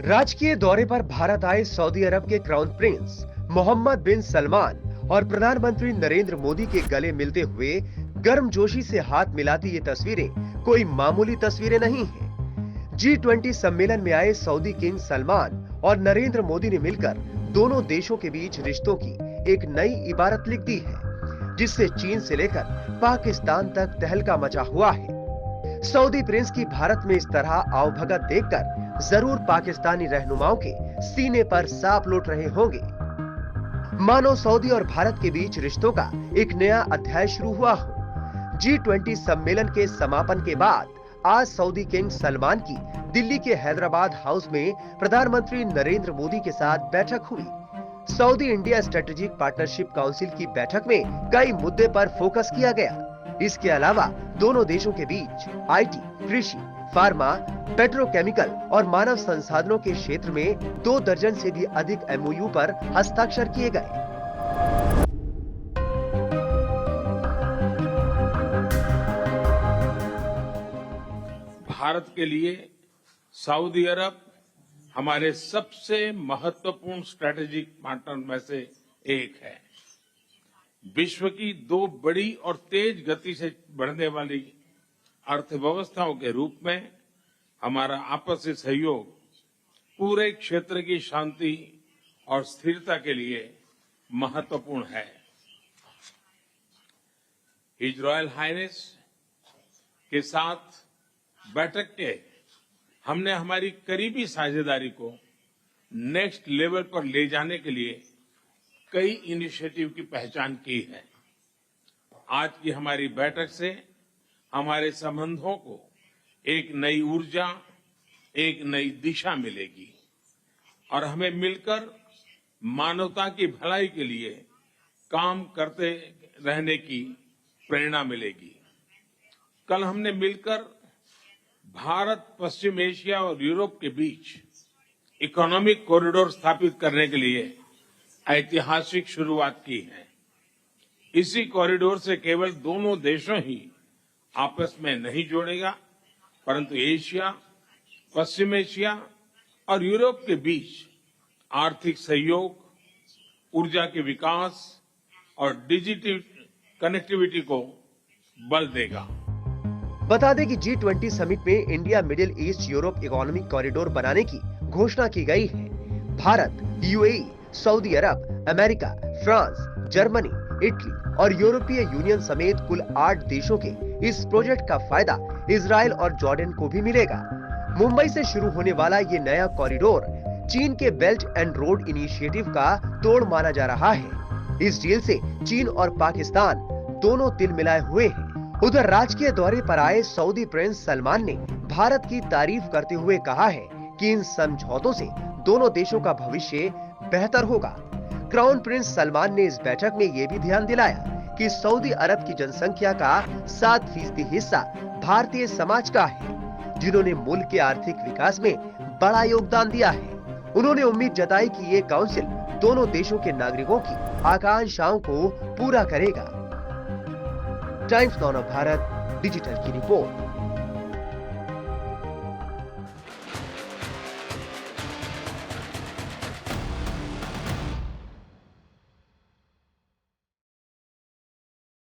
राजकीय दौरे पर भारत आए सऊदी अरब के क्राउन प्रिंस मोहम्मद बिन सलमान और प्रधानमंत्री नरेंद्र मोदी के गले मिलते हुए गर्मजोशी से हाथ मिलाती ये तस्वीरें कोई मामूली तस्वीरें नहीं हैं। G20 सम्मेलन में आए सऊदी किंग सलमान और नरेंद्र मोदी ने मिलकर दोनों देशों के बीच रिश्तों की एक नई इबारत लिख दी है, जिससे चीन से लेकर पाकिस्तान तक तहलका मचा हुआ है। सऊदी प्रिंस की भारत में इस तरह आवभगत देखकर जरूर पाकिस्तानी रहनुमाओं के सीने पर सांप लौट रहे होंगे। मानो सऊदी और भारत के बीच रिश्तों का एक नया अध्याय शुरू हुआ हो। G20 सम्मेलन के समापन के बाद आज सऊदी किंग सलमान की दिल्ली के हैदराबाद हाउस में प्रधानमंत्री नरेंद्र मोदी के साथ बैठक हुई। Saudi India strategic partnership council की बैठक में कई मुद्दे पर फोकस किया गया। इसके अलावा दोनों देशों के बीच आईटी, कृषि, फार्मा, पेट्रोकेमिकल और मानव संसाधनों के क्षेत्र में 2 दर्जन से भी अधिक MOU पर हस्ताक्षर किए गए। भारत के लिए सऊदी अरब हमारे सबसे महत्वपूर्ण स्ट्रेटेजिक पार्टनर में से एक है। विश्व की 2 बड़ी और तेज गति से बढ़ने वाली अर्थव्यवस्थाओं के रूप में हमारा आपसी सहयोग पूरे क्षेत्र की शांति और स्थिरता के लिए महत्वपूर्ण है। हिज रॉयल हाइनेस के साथ बैठक के हमने हमारी करीबी साझेदारी को नेक्स्ट लेवल पर ले जाने के लिए कई इनिशिएटिव की पहचान की है। आज की हमारी बैठक से हमारे संबंधों को एक नई ऊर्जा, एक नई दिशा मिलेगी और हमें मिलकर मानवता की भलाई के लिए काम करते रहने की प्रेरणा मिलेगी। कल हमने मिलकर भारत, पश्चिम एशिया और यूरोप के बीच इकोनॉमिक कॉरिडोर स्थापित करने के लिए ऐतिहासिक शुरुआत की है। इसी कॉरिडोर से केवल दोनों देशों ही आपस में नहीं जोड़ेगा, परंतु एशिया, पश्चिम एशिया और यूरोप के बीच आर्थिक सहयोग, ऊर्जा के विकास और डिजिटल कनेक्टिविटी को बल देगा। बता दें कि G20 समिट में India middle east Europe economic corridor बनाने की घोषणा की गई है। भारत, UAE, सऊदी अरब, अमेरिका, फ्रांस, जर्मनी, इटली और यूरोपीय यूनियन समेत कुल 8 देशों के इस प्रोजेक्ट का फायदा इजराइल और जॉर्डन को भी मिलेगा। मुंबई से शुरू होने वाला ये नया कॉरिडोर चीन के बेल्ट एंड रोड इनिशिएटिव का तोड़ माना जा रहा है। इस डील से चीन और पाकिस्तान दोनों तिल मिलाए हुए हैं। उधर राजकीय दौरे पर आए सऊदी प्रिंस सलमान ने भारत की तारीफ करते हुए कहा है कि इन समझौतों से दोनों देशों का भविष्य बेहतर होगा। क्राउन प्रिंस सलमान ने इस बैठक में ये भी ध्यान दिलाया कि सऊदी अरब की जनसंख्या का 7% हिस्सा भारतीय समाज का है, जिन्होंने मुल्क के आर्थिक विकास में बड़ा योगदान दिया है। उन्होंने उम्मीद जताई कि ये काउंसिल दोनों देशों के नागरिकों की आकांक्षाओं को पूरा करेगा। टाइम्स नाउ भारत डिजिटल की रिपोर्ट।